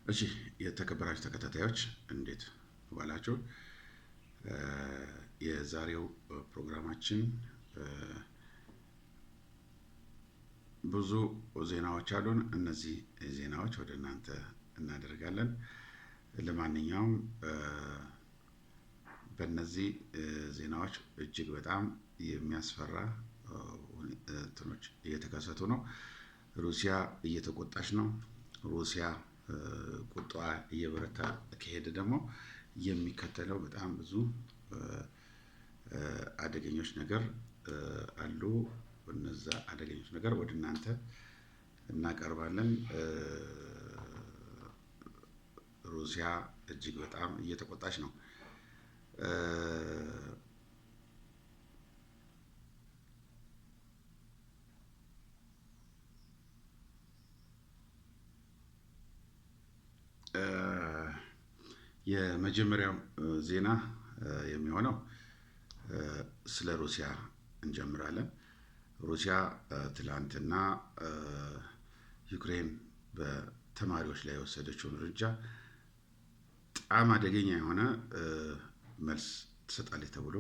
እሺ የተከበራችሁ ተከታታዮች እንዴት ዋላችሁ? የዛሬው ፕሮግራማችን ብዙ ዜናዎች አሉን። እነዚህ ዜናዎች ወደ እናንተ እናደርጋለን። ለማንኛውም በእነዚህ ዜናዎች እጅግ በጣም የሚያስፈራ እንትኖች እየተከሰቱ ነው። ሩሲያ እየተቆጣች ነው። ሩሲያ ቁጣዋ እየበረታ ከሄደ ደግሞ የሚከተለው በጣም ብዙ አደገኞች ነገር አሉ። እነዛ አደገኞች ነገር ወደ እናንተ እናቀርባለን። ሩሲያ እጅግ በጣም እየተቆጣች ነው። የመጀመሪያው ዜና የሚሆነው ስለ ሩሲያ እንጀምራለን። ሩሲያ ትላንትና ዩክሬን በተማሪዎች ላይ የወሰደችውን እርምጃ በጣም አደገኛ የሆነ መልስ ትሰጣለች ተብሎ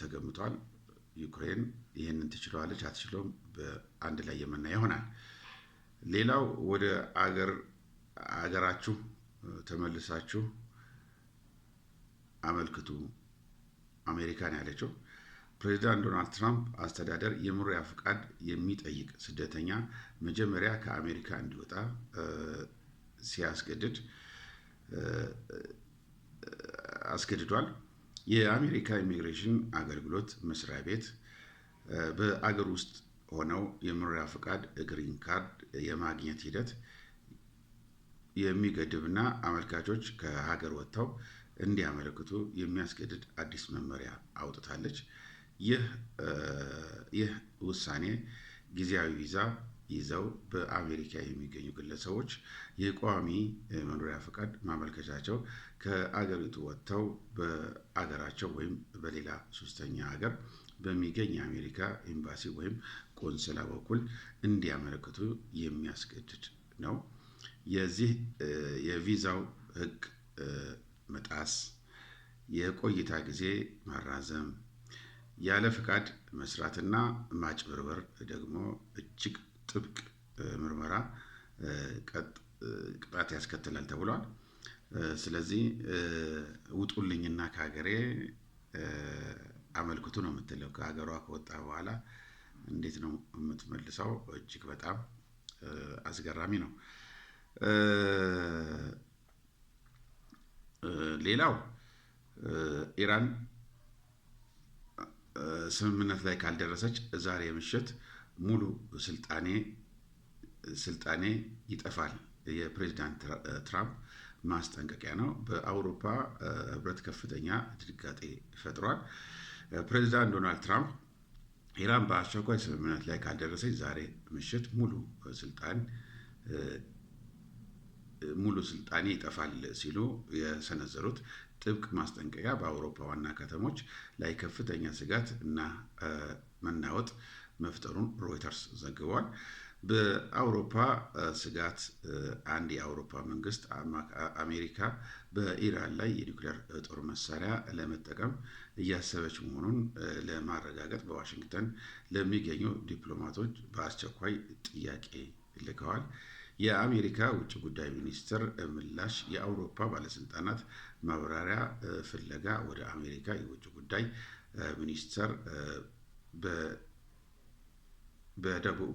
ተገምቷል። ዩክሬን ይህንን ትችላለች አትችለውም በአንድ ላይ የምናየው ይሆናል። ሌላው ወደ አገራችሁ ተመልሳችሁ አመልክቱ አሜሪካን ያለችው ፕሬዚዳንት ዶናልድ ትራምፕ አስተዳደር የመኖሪያ ፈቃድ የሚጠይቅ ስደተኛ መጀመሪያ ከአሜሪካ እንዲወጣ ሲያስገድድ አስገድዷል። የአሜሪካ ኢሚግሬሽን አገልግሎት መስሪያ ቤት በአገር ውስጥ ሆነው የመኖሪያ ፈቃድ ግሪን ካርድ የማግኘት ሂደት የሚገድብና አመልካቾች ከሀገር ወጥተው እንዲያመለክቱ የሚያስገድድ አዲስ መመሪያ አውጥታለች። ይህ ውሳኔ ጊዜያዊ ቪዛ ይዘው በአሜሪካ የሚገኙ ግለሰቦች የቋሚ መኖሪያ ፈቃድ ማመልከቻቸው ከአገሪቱ ወጥተው በአገራቸው ወይም በሌላ ሶስተኛ ሀገር በሚገኝ የአሜሪካ ኤምባሲ ወይም ቆንስላ በኩል እንዲያመለክቱ የሚያስገድድ ነው። የዚህ የቪዛው ሕግ መጣስ፣ የቆይታ ጊዜ ማራዘም፣ ያለ ፍቃድ መስራትና ማጭበርበር ደግሞ እጅግ ጥብቅ ምርመራ ቅጣት ያስከትላል ተብሏል። ስለዚህ ውጡልኝና ከሀገሬ አመልክቱ ነው የምትለው። ከሀገሯ ከወጣ በኋላ እንዴት ነው የምትመልሰው? እጅግ በጣም አስገራሚ ነው። ሌላው ኢራን ስምምነት ላይ ካልደረሰች ዛሬ ምሽት ሙሉ ስልጣኔ ይጠፋል የፕሬዚዳንት ትራምፕ ማስጠንቀቂያ ነው። በአውሮፓ ህብረት ከፍተኛ ድንጋጤ ፈጥሯል። ፕሬዚዳንት ዶናልድ ትራምፕ ኢራን በአስቸኳይ ስምምነት ላይ ካልደረሰች ዛሬ ምሽት ሙሉ ስልጣኔ ይጠፋል ሲሉ የሰነዘሩት ጥብቅ ማስጠንቀቂያ በአውሮፓ ዋና ከተሞች ላይ ከፍተኛ ስጋት እና መናወጥ መፍጠሩን ሮይተርስ ዘግቧል። በአውሮፓ ስጋት አንድ የአውሮፓ መንግስት አሜሪካ በኢራን ላይ የኒውክሌር ጦር መሳሪያ ለመጠቀም እያሰበች መሆኑን ለማረጋገጥ በዋሽንግተን ለሚገኙ ዲፕሎማቶች በአስቸኳይ ጥያቄ ልከዋል። የአሜሪካ ውጭ ጉዳይ ሚኒስትር ምላሽ የአውሮፓ ባለስልጣናት ማብራሪያ ፍለጋ ወደ አሜሪካ የውጭ ጉዳይ ሚኒስትር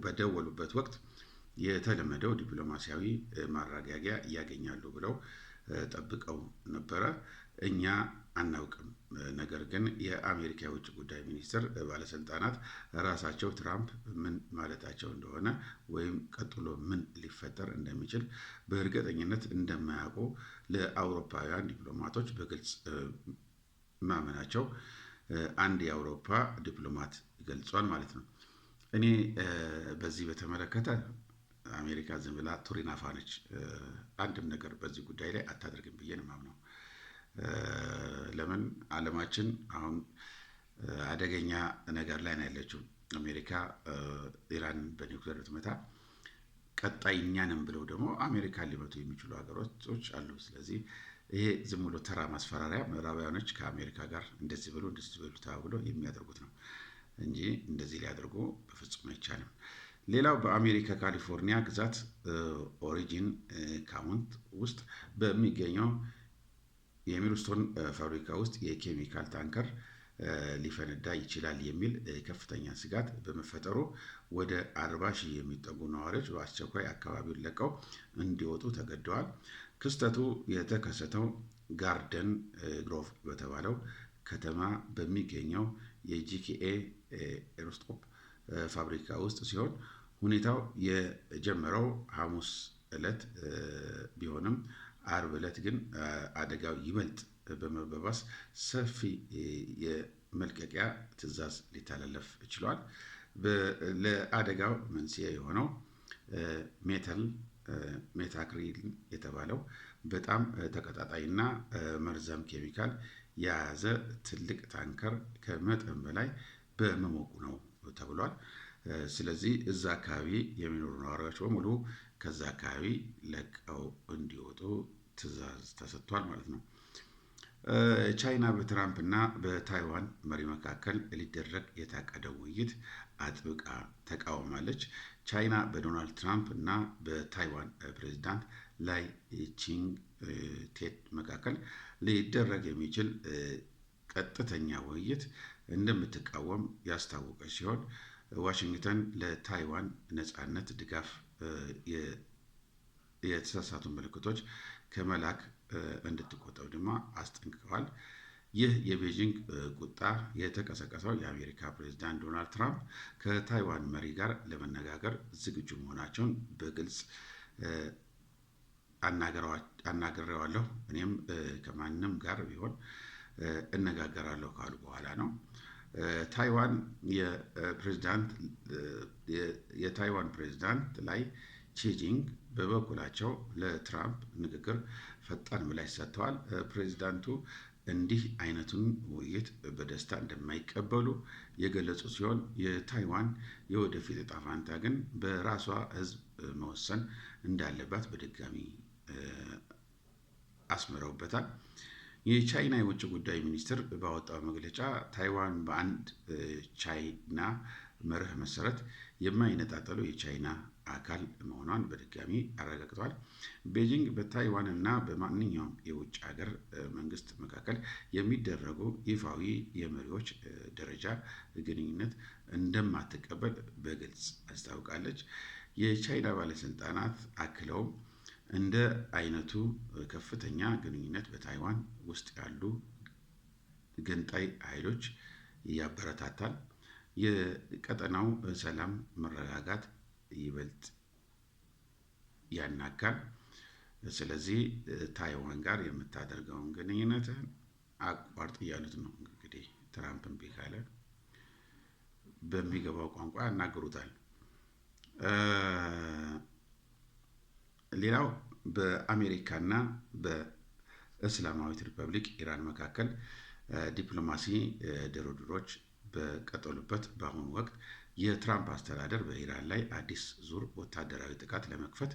በደወሉበት ወቅት የተለመደው ዲፕሎማሲያዊ ማረጋጊያ ያገኛሉ ብለው ጠብቀው ነበረ። እኛ አናውቅም፣ ነገር ግን የአሜሪካ የውጭ ጉዳይ ሚኒስትር ባለስልጣናት ራሳቸው ትራምፕ ምን ማለታቸው እንደሆነ ወይም ቀጥሎ ምን ሊፈጠር እንደሚችል በእርግጠኝነት እንደማያውቁ ለአውሮፓውያን ዲፕሎማቶች በግልጽ ማመናቸው አንድ የአውሮፓ ዲፕሎማት ገልጿል ማለት ነው። እኔ በዚህ በተመለከተ አሜሪካ ዝም ብላ ቱሪናፋ ነች፣ አንድም ነገር በዚህ ጉዳይ ላይ አታደርግም ብዬ ነው የማምነው። ለምን ዓለማችን አሁን አደገኛ ነገር ላይ ነው ያለችው። አሜሪካ ኢራንን በኒውክሌር ብትመታ ቀጣይ እኛንም ብለው ደግሞ አሜሪካን ሊመቱ የሚችሉ ሀገሮች አሉ። ስለዚህ ይሄ ዝም ብሎ ተራ ማስፈራሪያ ምዕራባውያኖች ከአሜሪካ ጋር እንደዚህ ብሎ እንደዚህ በሉ ተባብሎ የሚያደርጉት ነው እንጂ እንደዚህ ሊያደርጉ በፍጹም አይቻልም። ሌላው በአሜሪካ ካሊፎርኒያ ግዛት ኦሪጂን ካውንቲ ውስጥ በሚገኘው የሚልስቶን ፋብሪካ ውስጥ የኬሚካል ታንከር ሊፈነዳ ይችላል የሚል ከፍተኛ ስጋት በመፈጠሩ ወደ 40 ሺህ የሚጠጉ ነዋሪዎች በአስቸኳይ አካባቢውን ለቀው እንዲወጡ ተገደዋል። ክስተቱ የተከሰተው ጋርደን ግሮቭ በተባለው ከተማ በሚገኘው የጂኬኤ ኤሮስቶፕ ፋብሪካ ውስጥ ሲሆን ሁኔታው የጀመረው ሐሙስ ዕለት ቢሆንም አርብ ዕለት ግን አደጋው ይበልጥ በመባባስ ሰፊ የመልቀቂያ ትዕዛዝ ሊተላለፍ ችሏል። ለአደጋው መንስኤ የሆነው ሜታክሪሊን የተባለው በጣም ተቀጣጣይና መርዛም ኬሚካል የያዘ ትልቅ ታንከር ከመጠን በላይ በመሞቁ ነው ተብሏል። ስለዚህ እዛ አካባቢ የሚኖሩ ነዋሪዎች በሙሉ ከዛ አካባቢ ለቀው እንዲወጡ ትዕዛዝ ተሰጥቷል ማለት ነው። ቻይና በትራምፕ እና በታይዋን መሪ መካከል ሊደረግ የታቀደው ውይይት አጥብቃ ተቃውማለች። ቻይና በዶናልድ ትራምፕ እና በታይዋን ፕሬዚዳንት ላይ ቺንግ-ቴት መካከል ሊደረግ የሚችል ቀጥተኛ ውይይት እንደምትቃወም ያስታወቀች ሲሆን ዋሽንግተን ለታይዋን ነፃነት ድጋፍ የተሳሳቱ ምልክቶች ከመላክ እንድትቆጠብ ድማ አስጠንቅቀዋል። ይህ የቤጂንግ ቁጣ የተቀሰቀሰው የአሜሪካ ፕሬዚዳንት ዶናልድ ትራምፕ ከታይዋን መሪ ጋር ለመነጋገር ዝግጁ መሆናቸውን በግልጽ አናግሬዋለሁ፣ እኔም ከማንም ጋር ቢሆን እነጋገራለሁ ካሉ በኋላ ነው። የታይዋን ፕሬዚዳንት ላይ ቺጂንግ በበኩላቸው ለትራምፕ ንግግር ፈጣን ምላሽ ሰጥተዋል። ፕሬዚዳንቱ እንዲህ አይነቱን ውይይት በደስታ እንደማይቀበሉ የገለጹ ሲሆን የታይዋን የወደፊት ዕጣ ፈንታ ግን በራሷ ሕዝብ መወሰን እንዳለባት በድጋሚ አስምረውበታል። የቻይና የውጭ ጉዳይ ሚኒስትር ባወጣው መግለጫ ታይዋን በአንድ ቻይና መርህ መሰረት የማይነጣጠሉ የቻይና አካል መሆኗን በድጋሚ አረጋግጧል። ቤጂንግ በታይዋን እና በማንኛውም የውጭ ሀገር መንግስት መካከል የሚደረጉ ይፋዊ የመሪዎች ደረጃ ግንኙነት እንደማትቀበል በግልጽ አስታውቃለች። የቻይና ባለስልጣናት አክለውም እንደ አይነቱ ከፍተኛ ግንኙነት በታይዋን ውስጥ ያሉ ገንጣይ ኃይሎች ያበረታታል፣ የቀጠናው ሰላም መረጋጋት ይበልጥ ያናጋል። ስለዚህ ታይዋን ጋር የምታደርገውን ግንኙነትን አቋርጥ እያሉት ነው። እንግዲህ ትራምፕ እምቢ ካለ በሚገባው ቋንቋ ያናግሩታል። ሌላው በአሜሪካና በእስላማዊት ሪፐብሊክ ኢራን መካከል ዲፕሎማሲ ድርድሮች በቀጠሉበት በአሁኑ ወቅት የትራምፕ አስተዳደር በኢራን ላይ አዲስ ዙር ወታደራዊ ጥቃት ለመክፈት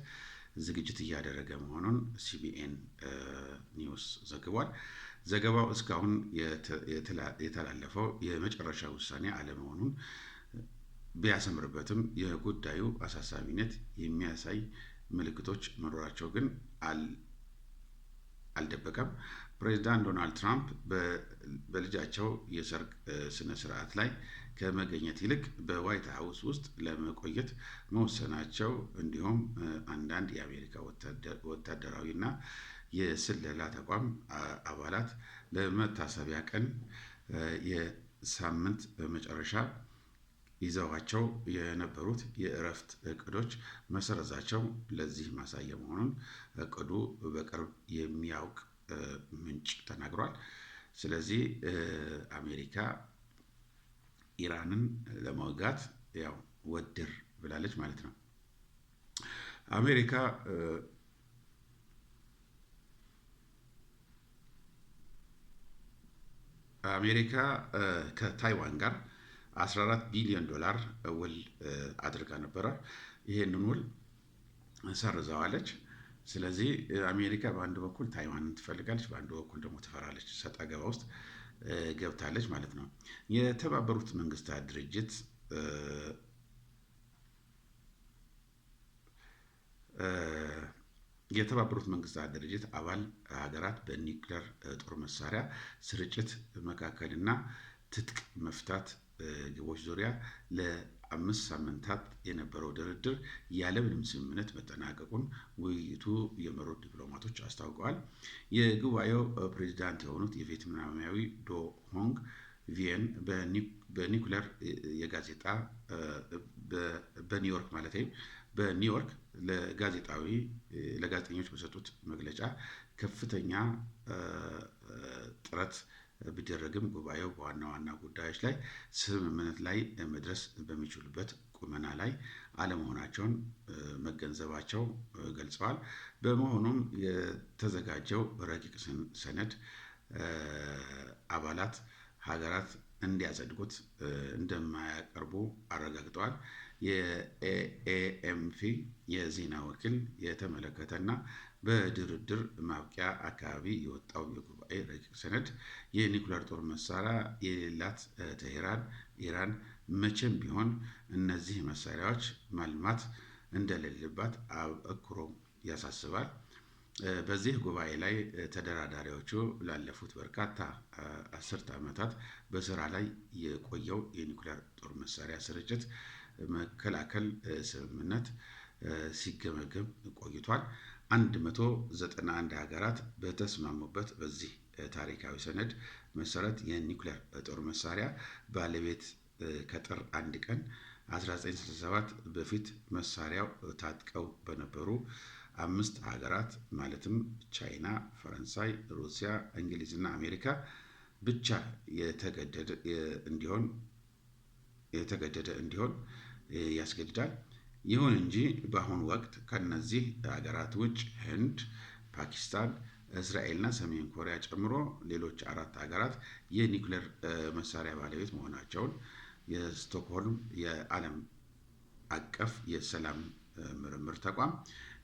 ዝግጅት እያደረገ መሆኑን ሲቢኤን ኒውስ ዘግቧል። ዘገባው እስካሁን የተላለፈው የመጨረሻ ውሳኔ አለመሆኑን ቢያሰምርበትም የጉዳዩ አሳሳቢነት የሚያሳይ ምልክቶች መኖራቸው ግን አልደበቀም። ፕሬዚዳንት ዶናልድ ትራምፕ በልጃቸው የሰርግ ስነ ስርዓት ላይ ከመገኘት ይልቅ በዋይት ሀውስ ውስጥ ለመቆየት መወሰናቸው እንዲሁም አንዳንድ የአሜሪካ ወታደራዊና የስለላ ተቋም አባላት ለመታሰቢያ ቀን የሳምንት መጨረሻ ይዘዋቸው የነበሩት የእረፍት እቅዶች መሰረዛቸው ለዚህ ማሳያ መሆኑን እቅዱ በቅርብ የሚያውቅ ምንጭ ተናግሯል። ስለዚህ አሜሪካ ኢራንን ለመውጋት ያው ወድር ብላለች ማለት ነው። አሜሪካ ከታይዋን ጋር 14 ቢሊዮን ዶላር ውል አድርጋ ነበረ። ይሄንን ውል ሰርዘዋለች። ስለዚህ አሜሪካ በአንድ በኩል ታይዋንን ትፈልጋለች፣ በአንድ በኩል ደግሞ ትፈራለች። ሰጣ ገባ ውስጥ ገብታለች ማለት ነው። የተባበሩት መንግስታት ድርጅት የተባበሩት መንግስታት ድርጅት አባል ሀገራት በኒውክሌር ጦር መሳሪያ ስርጭት መካከልና ትጥቅ መፍታት ግቦች ዙሪያ ለ5 ሳምንታት የነበረው ድርድር ያለምንም ስምምነት መጠናቀቁን ውይይቱ የመሩት ዲፕሎማቶች አስታውቀዋል። የጉባኤው ፕሬዚዳንት የሆኑት የቪየትናማዊ ዶ ሆንግ ቪየን በኒውክሌር የጋዜጣ በኒውዮርክ ማለት በኒውዮርክ ለጋዜጠኞች በሰጡት መግለጫ ከፍተኛ ጥረት ቢደረግም ጉባኤው በዋና ዋና ጉዳዮች ላይ ስምምነት ላይ መድረስ በሚችሉበት ቁመና ላይ አለመሆናቸውን መገንዘባቸው ገልጸዋል። በመሆኑም የተዘጋጀው ረቂቅ ሰነድ አባላት ሀገራት እንዲያጸድቁት እንደማያቀርቡ አረጋግጠዋል። የኤኤምፒ የዜና ወኪል የተመለከተና በድርድር ማብቂያ አካባቢ የወጣው የጉባኤ ረቂቅ ሰነድ የኒውክሌር ጦር መሳሪያ የሌላት ኢራን መቼም ቢሆን እነዚህ መሳሪያዎች ማልማት እንደሌለባት አበክሮ ያሳስባል። በዚህ ጉባኤ ላይ ተደራዳሪዎቹ ላለፉት በርካታ አስርተ ዓመታት በስራ ላይ የቆየው የኒውክሌር ጦር መሳሪያ ስርጭት መከላከል ስምምነት ሲገመገም ቆይቷል። 191 ሀገራት በተስማሙበት በዚህ ታሪካዊ ሰነድ መሰረት የኒውክሌር ጦር መሳሪያ ባለቤት ከጥር 1 ቀን 1967 በፊት መሳሪያው ታጥቀው በነበሩ 5 ሀገራት ማለትም ቻይና፣ ፈረንሳይ፣ ሩሲያ፣ እንግሊዝና አሜሪካ ብቻ የተገደደ እንዲሆን ያስገድዳል። ይሁን እንጂ በአሁኑ ወቅት ከነዚህ ሀገራት ውጭ ህንድ፣ ፓኪስታን፣ እስራኤልና ሰሜን ኮሪያ ጨምሮ ሌሎች 4 ሀገራት የኒውክሌር መሳሪያ ባለቤት መሆናቸውን የስቶክሆልም የዓለም አቀፍ የሰላም ምርምር ተቋም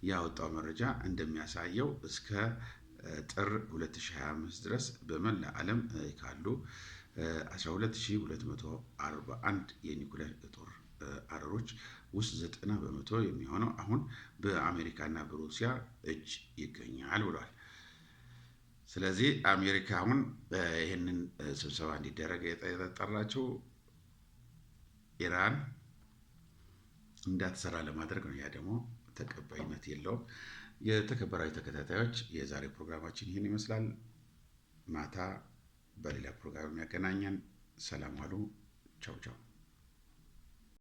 ያወጣው መረጃ እንደሚያሳየው እስከ ጥር 2025 ድረስ በመላ ዓለም ካሉ 12241 የኒውክሌር ጦር አረሮች ውስጥ 90 በመቶ የሚሆነው አሁን በአሜሪካና በሩሲያ እጅ ይገኛል ብሏል። ስለዚህ አሜሪካ አሁን ይህንን ስብሰባ እንዲደረግ የጠራችው ኢራን እንዳትሰራ ለማድረግ ነው። ያ ደግሞ ተቀባይነት የለውም። የተከበራችሁ ተከታታዮች የዛሬ ፕሮግራማችን ይህን ይመስላል። ማታ በሌላ ፕሮግራም ያገናኘን። ሰላም ዋሉ። ቻው ቻው።